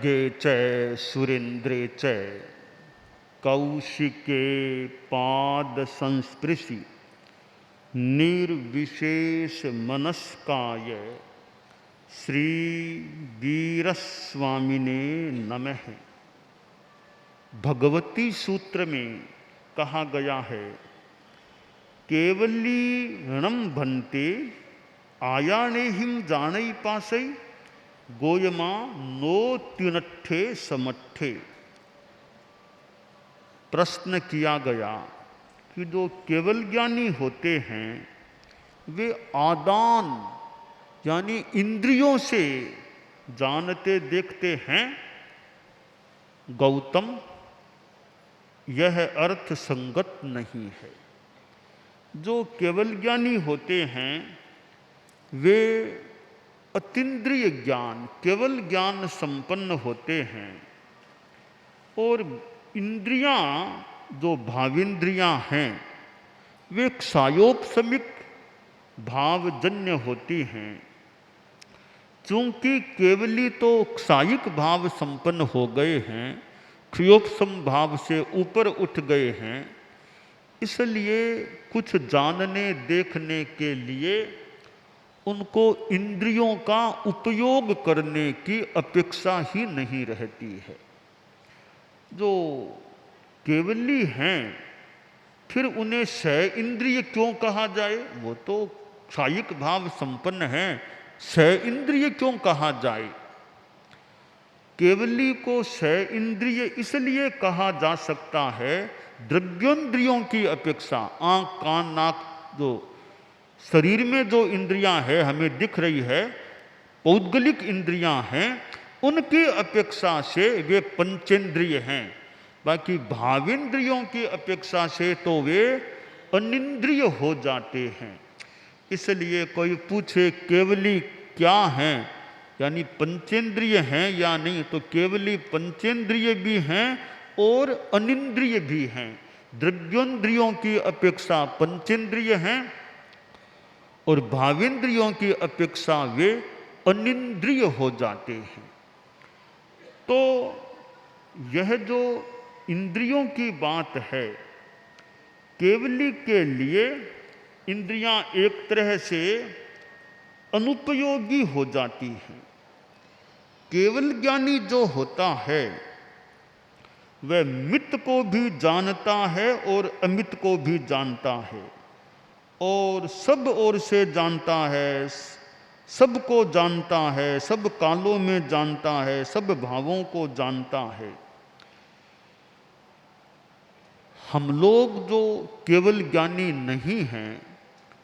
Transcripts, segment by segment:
खड्गे च सुरेंद्रे च कौशिके पाद संस्पृशि निर्विशेष मनस्काय श्री वीरस्वामिने नमः। भगवती सूत्र में कहा गया है, केवली णम भन्ते आयाने हिम जानई पासई गोयमा नो त्युनट्ठे समट्ठे। प्रश्न किया गया कि जो केवल ज्ञानी होते हैं वे आदान यानी इंद्रियों से जानते देखते हैं। गौतम, यह अर्थ संगत नहीं है। जो केवल ज्ञानी होते हैं वे अतीन्द्रिय ज्ञान, केवल ज्ञान संपन्न होते हैं और इंद्रियां, जो भाविंद्रियां हैं, वे क्षायोपशमिक भावजन्य होती हैं। चूंकि केवली तो क्षायिक भाव संपन्न हो गए हैं, क्षयोपशम भाव से ऊपर उठ गए हैं, इसलिए कुछ जानने देखने के लिए उनको इंद्रियों का उपयोग करने की अपेक्षा ही नहीं रहती है। जो केवली हैं फिर उन्हें सह इंद्रिय क्यों कहा जाए? वो तो क्षायिक भाव संपन्न हैं, सह इंद्रिय क्यों कहा जाए? केवली को सह इंद्रिय इसलिए कहा जा सकता है, द्रव्योंद्रियों की अपेक्षा आंख कान नाक, जो शरीर में जो इंद्रियां हैं हमें दिख रही है, पौद्गलिक इंद्रियां हैं, उनकी अपेक्षा से वे पंचेंद्रिय हैं। बाकी भावेंद्रियों की अपेक्षा से तो वे अनिंद्रिय हो जाते हैं। इसलिए कोई पूछे केवली क्या हैं, यानी पंचेंद्रिय हैं या नहीं, तो केवली पंचेंद्रिय भी हैं और अनिंद्रिय भी हैं। द्रव्योंद्रियों की अपेक्षा पंचेंद्रिय हैं और भावेंद्रियों की अपेक्षा वे अनिंद्रिय हो जाते हैं। तो यह जो इंद्रियों की बात है, केवली के लिए इंद्रियां एक तरह से अनुपयोगी हो जाती हैं। केवल ज्ञानी जो होता है वह मित को भी जानता है और अमित को भी जानता है और सब ओर से जानता है, सबको जानता है, सब कालों में जानता है, सब भावों को जानता है। हम लोग जो केवल ज्ञानी नहीं हैं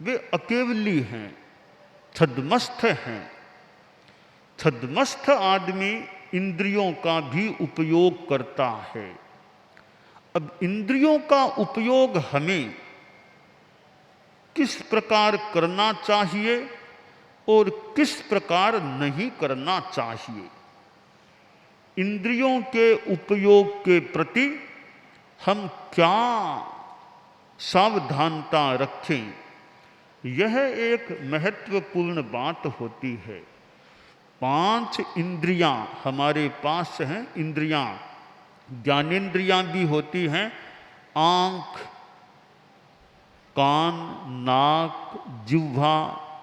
वे अकेवली हैं, छद्मस्थ हैं। छद्मस्थ आदमी इंद्रियों का भी उपयोग करता है। अब इंद्रियों का उपयोग हमें किस प्रकार करना चाहिए और किस प्रकार नहीं करना चाहिए, इंद्रियों के उपयोग के प्रति हम क्या सावधानता रखें, यह एक महत्वपूर्ण बात होती है। 5 इंद्रियां हमारे पास हैं। इंद्रियां, ज्ञानेंद्रियां भी होती हैं, आंख, कान, नाक, जिह्वा,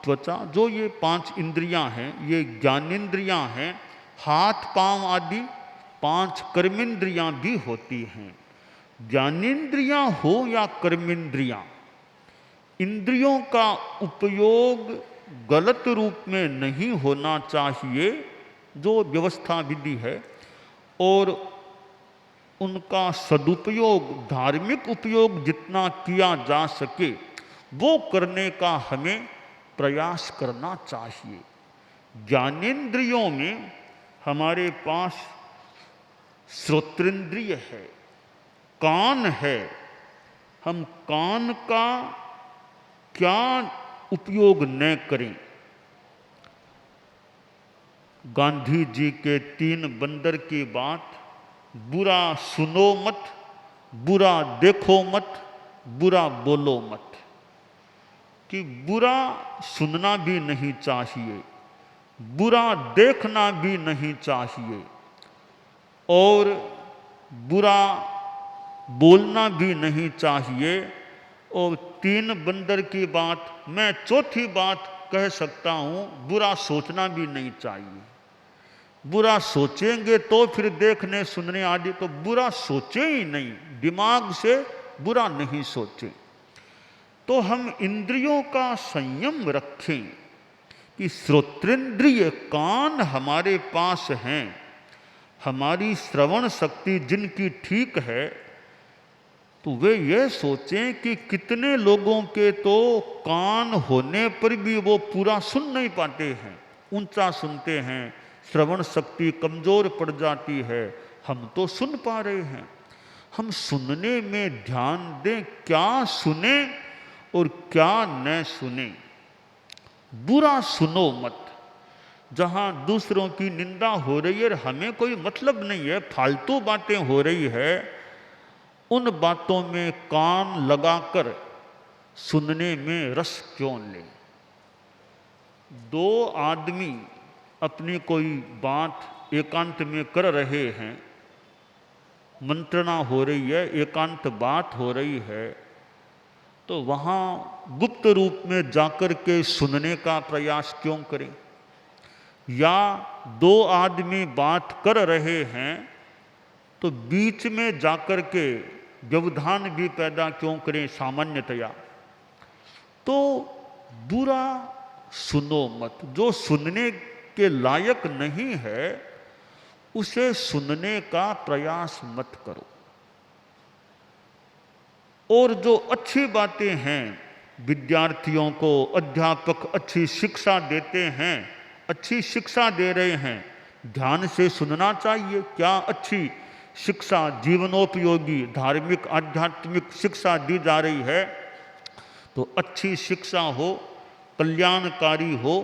त्वचा, जो ये 5 इंद्रियां हैं ये ज्ञानेंद्रियां हैं। हाथ पांव आदि 5 कर्मेंद्रियां भी होती हैं। ज्ञानेंद्रियां हो या कर्मेंद्रियां, इंद्रियों का उपयोग गलत रूप में नहीं होना चाहिए, जो व्यवस्था विधि है, और उनका सदुपयोग, धार्मिक उपयोग जितना किया जा सके वो करने का हमें प्रयास करना चाहिए। ज्ञानेंद्रियों में हमारे पास श्रोत्रेंद्रिय है, कान है। हम कान का क्या उपयोग न करें? गांधी जी के 3 बंदर की बात, बुरा सुनो मत, बुरा देखो मत, बुरा बोलो मत, कि बुरा सुनना भी नहीं चाहिए, बुरा देखना भी नहीं चाहिए, और बुरा बोलना भी नहीं चाहिए। और 3 बंदर की बात मैं चौथी बात कह सकता हूँ, बुरा सोचना भी नहीं चाहिए। बुरा सोचेंगे तो फिर देखने सुनने आदि, तो बुरा सोचे ही नहीं, दिमाग से बुरा नहीं सोचें। तो हम इंद्रियों का संयम रखें कि श्रोत्रेंद्रिय कान हमारे पास हैं, हमारी श्रवण शक्ति जिनकी ठीक है, तो वे ये सोचें कि कितने लोगों के तो कान होने पर भी वो पूरा सुन नहीं पाते हैं, ऊंचा सुनते हैं, श्रवण शक्ति कमजोर पड़ जाती है। हम तो सुन पा रहे हैं। हम सुनने में ध्यान दें, क्या सुने और क्या न सुने। बुरा सुनो मत। जहां दूसरों की निंदा हो रही है, हमें कोई मतलब नहीं है, फालतू बातें हो रही है, उन बातों में कान लगाकर सुनने में रस क्यों ले। 2 आदमी अपनी कोई बात एकांत में कर रहे हैं, मंत्रणा हो रही है, एकांत बात हो रही है, तो वहाँ गुप्त रूप में जाकर के सुनने का प्रयास क्यों करें। या 2 आदमी बात कर रहे हैं तो बीच में जाकर के व्यवधान भी पैदा क्यों करें सामान्यतया। तो बुरा सुनो मत। जो सुनने के लायक नहीं है उसे सुनने का प्रयास मत करो। और जो अच्छी बातें हैं, विद्यार्थियों को अध्यापक अच्छी शिक्षा देते हैं, अच्छी शिक्षा दे रहे हैं, ध्यान से सुनना चाहिए। क्या अच्छी शिक्षा, जीवनोपयोगी धार्मिक आध्यात्मिक शिक्षा दी जा रही है, तो अच्छी शिक्षा हो, कल्याणकारी हो,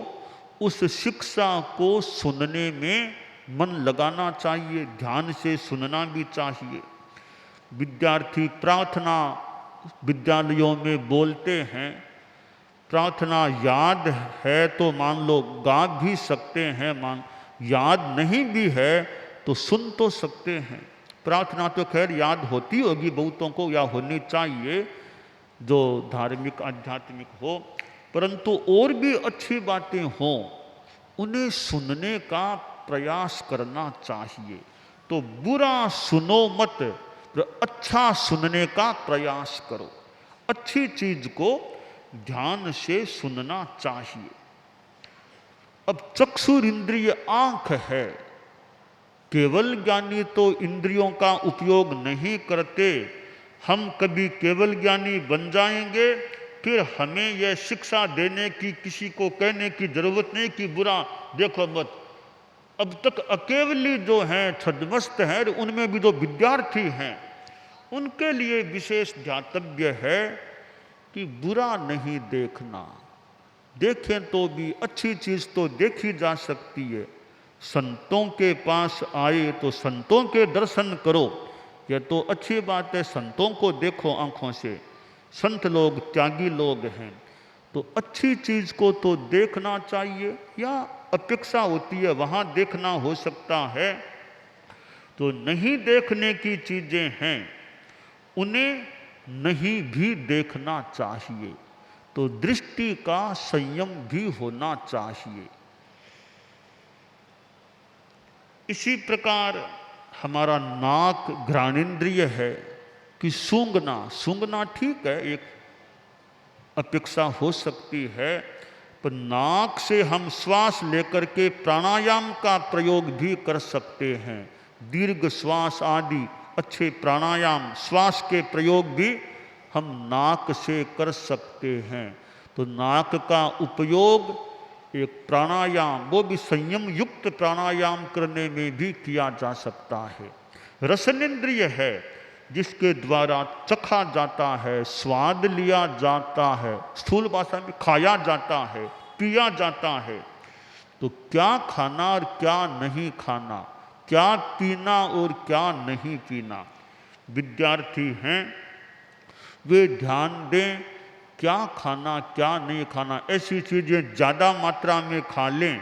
उस शिक्षा को सुनने में मन लगाना चाहिए, ध्यान से सुनना भी चाहिए। विद्यार्थी प्रार्थना विद्यालयों में बोलते हैं, प्रार्थना याद है तो मान लो गा भी सकते हैं, याद नहीं भी है तो सुन तो सकते हैं। प्रार्थना तो खैर याद होती होगी बहुतों को, या होनी चाहिए जो धार्मिक आध्यात्मिक हो, परंतु और भी अच्छी बातें हों उन्हें सुनने का प्रयास करना चाहिए। तो बुरा सुनो मत, अच्छा सुनने का प्रयास करो। अच्छी चीज को ध्यान से सुनना चाहिए। अब चक्षुर इंद्रिय आंख है, केवल ज्ञानी तो इंद्रियों का उपयोग नहीं करते। हम कभी केवल ज्ञानी बन जाएंगे, फिर हमें यह शिक्षा देने की, किसी को कहने की जरूरत नहीं कि बुरा देखो मत। अब तक अकेवली जो हैं, छद्मस्त हैं, उनमें भी जो विद्यार्थी हैं उनके लिए विशेष ध्यातव्य है कि बुरा नहीं देखना। देखें तो भी अच्छी चीज तो देखी जा सकती है। संतों के पास आए तो संतों के दर्शन करो, यह तो अच्छी बात है। संतों को देखो आंखों से, संत लोग त्यागी लोग हैं, तो अच्छी चीज को तो देखना चाहिए। या अपेक्षा होती है वहां देखना हो सकता है, तो नहीं देखने की चीजें हैं उन्हें नहीं भी देखना चाहिए। तो दृष्टि का संयम भी होना चाहिए। इसी प्रकार हमारा नाक घ्राणेन्द्रिय है कि सूंघना ठीक है, एक अपेक्षा हो सकती है, पर नाक से हम श्वास लेकर के प्राणायाम का प्रयोग भी कर सकते हैं। दीर्घ श्वास आदि अच्छे प्राणायाम, श्वास के प्रयोग भी हम नाक से कर सकते हैं। तो नाक का उपयोग एक प्राणायाम, वो भी संयम युक्त प्राणायाम करने में भी किया जा सकता है। रसनेन्द्रिय है जिसके द्वारा चखा जाता है, स्वाद लिया जाता है, स्थूल भाषा में खाया जाता है, पिया जाता है। तो क्या खाना और क्या नहीं खाना, क्या पीना और क्या नहीं पीना। विद्यार्थी हैं वे ध्यान दें क्या खाना क्या नहीं खाना। ऐसी चीज़ें ज़्यादा मात्रा में खा लें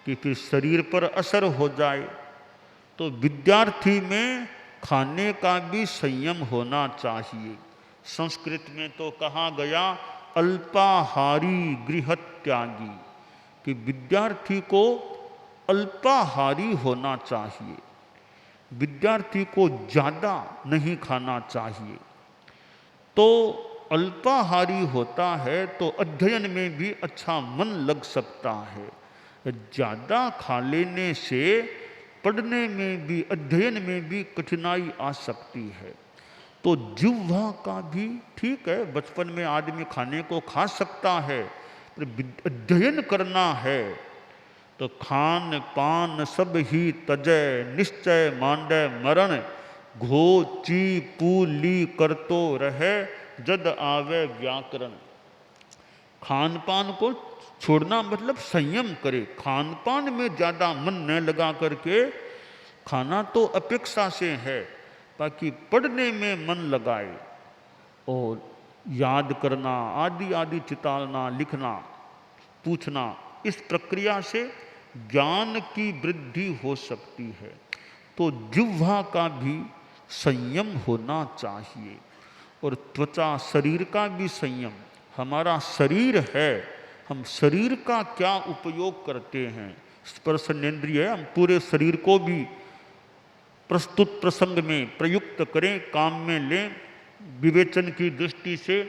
कि फिर शरीर पर असर हो जाए। तो विद्यार्थी में खाने का भी संयम होना चाहिए। संस्कृत में तो कहा गया अल्पाहारी गृहत्यागी, कि विद्यार्थी को अल्पाहारी होना चाहिए, विद्यार्थी को ज़्यादा नहीं खाना चाहिए। तो अल्पाहारी होता है तो अध्ययन में भी अच्छा मन लग सकता है। ज़्यादा खा लेने से पढ़ने में भी, अध्ययन में भी कठिनाई आ सकती है। तो जिह्वा का भी ठीक है, बचपन में आदमी खाने को खा सकता है, पर अध्ययन करना है तो खान पान सब ही तजय, निश्चय मांडे मरण, घो ची पूली करतो रहे, जद आवे व्याकरण। खान पान को छोड़ना मतलब संयम करे, खान पान में ज़्यादा मन न लगा करके, खाना तो अपेक्षा से है, बाकी पढ़ने में मन लगाए और याद करना आदि आदि, चितालना, लिखना, पूछना, इस प्रक्रिया से ज्ञान की वृद्धि हो सकती है। तो जिह्वा का भी संयम होना चाहिए और त्वचा, शरीर का भी संयम। हमारा शरीर है, हम शरीर का क्या उपयोग करते हैं, स्पर्शनेंद्रिय, हम पूरे शरीर को भी प्रस्तुत प्रसंग में प्रयुक्त करें, काम में लें विवेचन की दृष्टि से,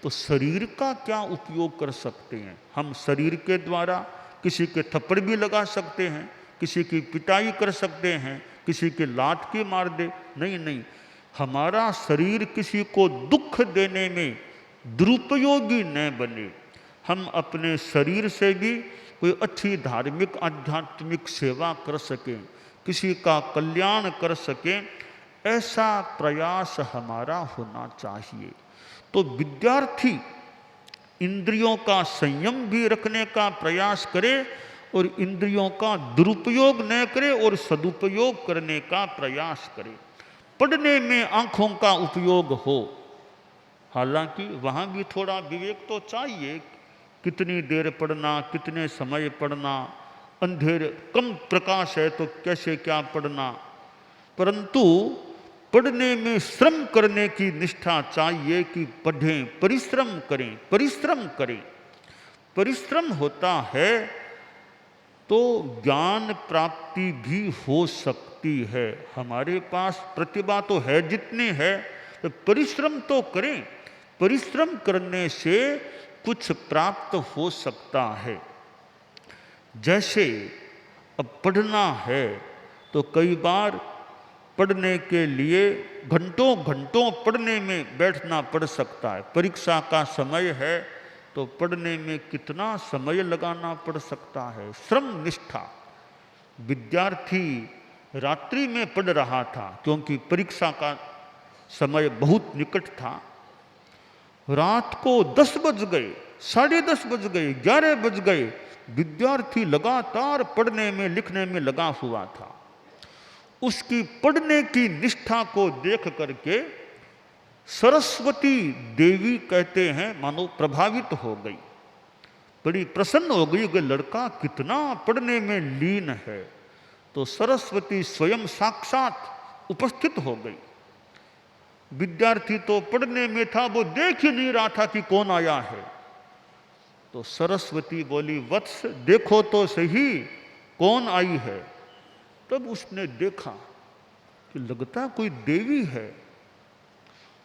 तो शरीर का क्या उपयोग कर सकते हैं। हम शरीर के द्वारा किसी के थप्पड़ भी लगा सकते हैं, किसी की पिटाई कर सकते हैं, किसी के लात की मार दे, नहीं नहीं, हमारा शरीर किसी को दुख देने में दुरुपयोगी न बने। हम अपने शरीर से भी कोई अच्छी धार्मिक आध्यात्मिक सेवा कर सकें, किसी का कल्याण कर सकें, ऐसा प्रयास हमारा होना चाहिए। तो विद्यार्थी इंद्रियों का संयम भी रखने का प्रयास करे और इंद्रियों का दुरुपयोग न करे और सदुपयोग करने का प्रयास करे। पढ़ने में आँखों का उपयोग हो, हालांकि वहाँ भी थोड़ा विवेक तो चाहिए, कितनी देर पढ़ना, कितने समय पढ़ना, अंधेरे कम प्रकाश है तो कैसे क्या पढ़ना, परंतु पढ़ने में श्रम करने की निष्ठा चाहिए कि पढ़ें, परिश्रम करें, परिश्रम करें। परिश्रम होता है तो ज्ञान प्राप्ति भी हो सकती है। हमारे पास प्रतिभा तो है जितनी है, तो परिश्रम तो करें, परिश्रम करने से कुछ प्राप्त हो सकता है। जैसे अब पढ़ना है तो कई बार पढ़ने के लिए घंटों घंटों पढ़ने में बैठना पड़ सकता है। परीक्षा का समय है तो पढ़ने में कितना समय लगाना पड़ सकता है। श्रम निष्ठा। विद्यार्थी रात्रि में पढ़ रहा था क्योंकि परीक्षा का समय बहुत निकट था। रात को 10 बज गए, 10:30 बज गए, 11 बज गए, विद्यार्थी लगातार पढ़ने में लिखने में लगा हुआ था। उसकी पढ़ने की निष्ठा को देख करके सरस्वती देवी कहते हैं मानो प्रभावित हो गई, बड़ी प्रसन्न हो गई कि लड़का कितना पढ़ने में लीन है। तो सरस्वती स्वयं साक्षात उपस्थित हो गई। विद्यार्थी तो पढ़ने में था, वो देख ही नहीं रहा था कि कौन आया है। तो सरस्वती बोली, वत्स देखो तो सही कौन आई है। तब उसने देखा कि लगता कोई देवी है।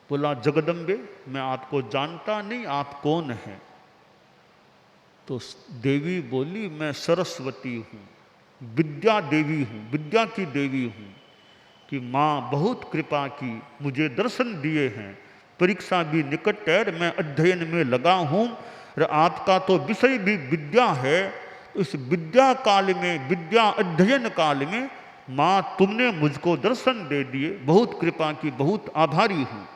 बोला, जगदम्बे मैं आपको जानता नहीं, आप कौन हैं। तो देवी बोली, मैं सरस्वती हूँ, विद्या देवी हूँ, विद्या की देवी हूँ, कि माँ बहुत कृपा की, मुझे दर्शन दिए हैं, परीक्षा भी निकट है, मैं अध्ययन में लगा हूँ और आपका तो विषय भी विद्या है। इस विद्या काल में, विद्या अध्ययन काल में माँ तुमने मुझको दर्शन दे दिए, बहुत कृपा की, बहुत आभारी हूँ।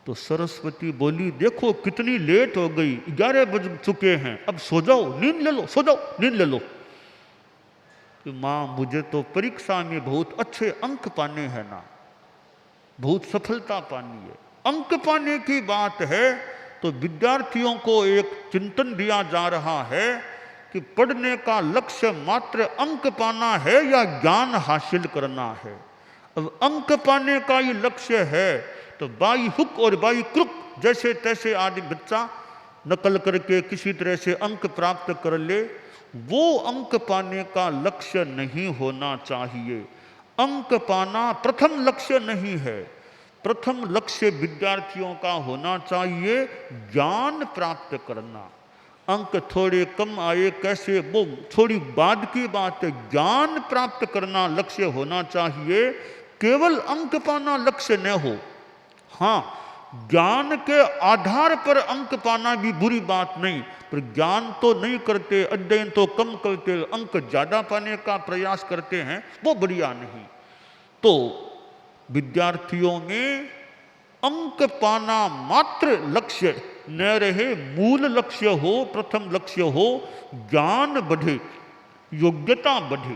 तो सरस्वती बोली, देखो कितनी लेट हो गई, 11 बज चुके हैं, अब सो जाओ, नींद ले लो, सो जाओ, नींद ले लो। कि माँ मुझे तो परीक्षा में बहुत अच्छे अंक पाने हैं ना, बहुत सफलता पानी है। अंक पाने की बात है तो विद्यार्थियों को एक चिंतन दिया जा रहा है कि पढ़ने का लक्ष्य मात्र अंक पाना है या ज्ञान हासिल करना है। अब अंक पाने का ही लक्ष्य है तो बाई हुक और बाई क्रुक जैसे तैसे आदि बच्चा नकल करके किसी तरह से अंक प्राप्त कर ले, वो अंक पाने का लक्ष्य नहीं होना चाहिए। अंक पाना प्रथम लक्ष्य नहीं है। प्रथम लक्ष्य विद्यार्थियों का होना चाहिए ज्ञान प्राप्त करना। अंक थोड़े कम आए कैसे, वो थोड़ी बाद की बात है। ज्ञान प्राप्त करना लक्ष्य होना चाहिए, केवल अंक पाना लक्ष्य न हो। हाँ, ज्ञान के आधार पर अंक पाना भी बुरी बात नहीं, पर ज्ञान तो नहीं करते, अध्ययन तो कम करते, अंक ज्यादा पाने का प्रयास करते हैं, वो बढ़िया नहीं। तो विद्यार्थियों में अंक पाना मात्र लक्ष्य न रहे, मूल लक्ष्य हो, प्रथम लक्ष्य हो, ज्ञान बढ़े, योग्यता बढ़े।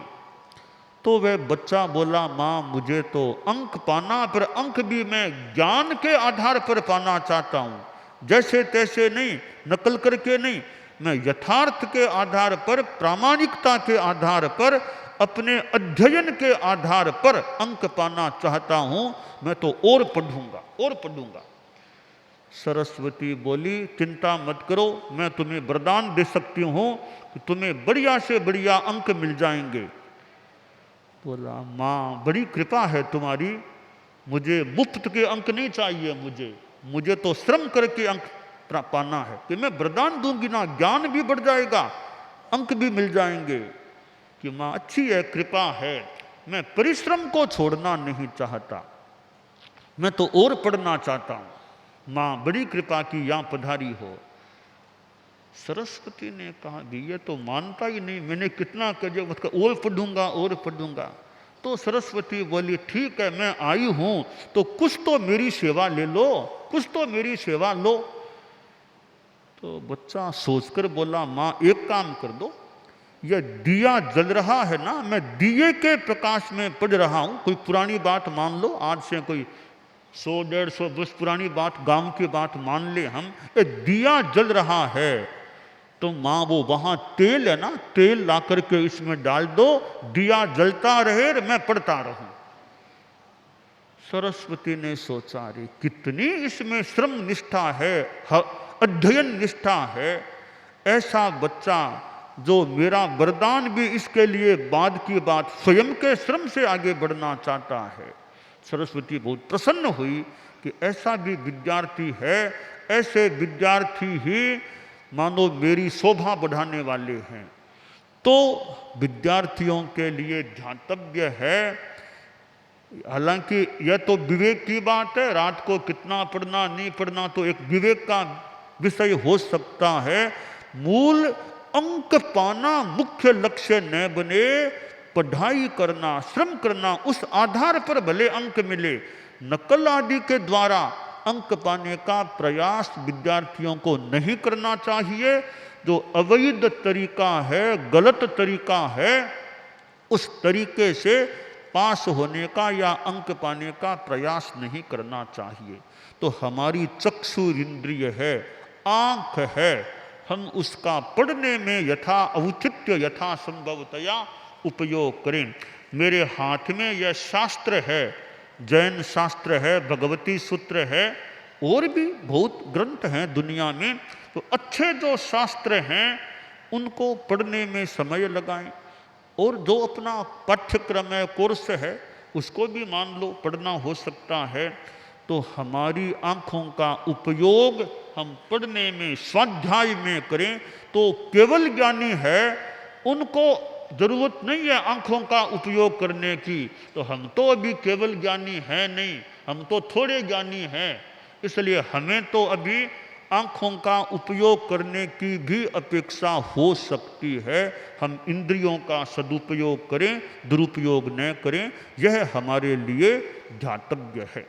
तो वह बच्चा बोला, माँ मुझे तो अंक पाना, पर अंक भी मैं ज्ञान के आधार पर पाना चाहता हूँ, जैसे तैसे नहीं, नकल करके नहीं, मैं यथार्थ के आधार पर, प्रामाणिकता के आधार पर, अपने अध्ययन के आधार पर अंक पाना चाहता हूँ। मैं तो और पढ़ूंगा और पढ़ूंगा। सरस्वती बोली, चिंता मत करो, मैं तुम्हें वरदान दे सकती हूँ कि तुम्हें बढ़िया से बढ़िया अंक मिल जाएंगे। बोला, माँ बड़ी कृपा है तुम्हारी, मुझे मुफ्त के अंक नहीं चाहिए, मुझे तो श्रम करके अंक पाना है। कि मैं वरदान दूंगी ना, ज्ञान भी बढ़ जाएगा, अंक भी मिल जाएंगे। कि माँ अच्छी है, कृपा है, मैं परिश्रम को छोड़ना नहीं चाहता, मैं तो और पढ़ना चाहता हूँ। माँ बड़ी कृपा की, यहाँ पधारी हो। सरस्वती ने कहा, ये तो मानता ही नहीं, मैंने कितना कहे मतलब और पढ़ूंगा और पढ़ूंगा। तो सरस्वती बोली, ठीक है मैं आई हूं तो कुछ तो मेरी सेवा ले लो, कुछ तो मेरी सेवा लो। तो बच्चा सोचकर बोला, माँ एक काम कर दो, यह दिया जल रहा है ना, मैं दिए के प्रकाश में पढ़ रहा हूं। कोई पुरानी बात मान लो, आज से कोई 100-150 वर्ष पुरानी बात, गांव की बात मान ले हम, ये दिया जल रहा है तो माँ वो वहां तेल है ना, तेल ला करके इसमें डाल दो, दिया जलता रहे, मैं पढ़ता रहूं। सरस्वती ने सोचा, रे कितनी इसमें श्रम निष्ठा है, अध्ययन निष्ठा है। ऐसा बच्चा जो मेरा वरदान भी इसके लिए बाद की बात स्वयं के श्रम से आगे बढ़ना चाहता है। सरस्वती बहुत प्रसन्न हुई कि ऐसा भी विद्यार्थी है, ऐसे विद्यार्थी ही मानो मेरी शोभा बढ़ाने वाले हैं। तो विद्यार्थियों के लिए ध्यातव्य है, हालांकि यह तो विवेक की बात है, रात को कितना पढ़ना नहीं पढ़ना तो एक विवेक का विषय हो सकता है। मूल अंक पाना मुख्य लक्ष्य न बने, पढ़ाई करना, श्रम करना, उस आधार पर भले अंक मिले। नकल आदि के द्वारा अंक पाने का प्रयास विद्यार्थियों को नहीं करना चाहिए। जो अवैध तरीका है, गलत तरीका है, उस तरीके से पास होने का या अंक पाने का प्रयास नहीं करना चाहिए। तो हमारी चक्षु इंद्रिय है, आंख है, हम उसका पढ़ने में यथा औचित्य यथा संभवतया उपयोग करें। मेरे हाथ में यह शास्त्र है, जैन शास्त्र है, भगवती सूत्र है, और भी बहुत ग्रंथ हैं दुनिया में। तो अच्छे जो शास्त्र हैं उनको पढ़ने में समय लगाएं, और जो अपना पाठ्यक्रम है, कोर्स है, उसको भी मान लो पढ़ना हो सकता है। तो हमारी आँखों का उपयोग हम पढ़ने में, स्वाध्याय में करें तो केवल ज्ञानी है, उनको जरूरत नहीं है आँखों का उपयोग करने की। तो हम तो अभी केवल ज्ञानी हैं नहीं, हम तो थोड़े ज्ञानी हैं, इसलिए हमें तो अभी आँखों का उपयोग करने की भी अपेक्षा हो सकती है। हम इंद्रियों का सदुपयोग करें, दुरुपयोग न करें, यह हमारे लिए ध्यातव्य है।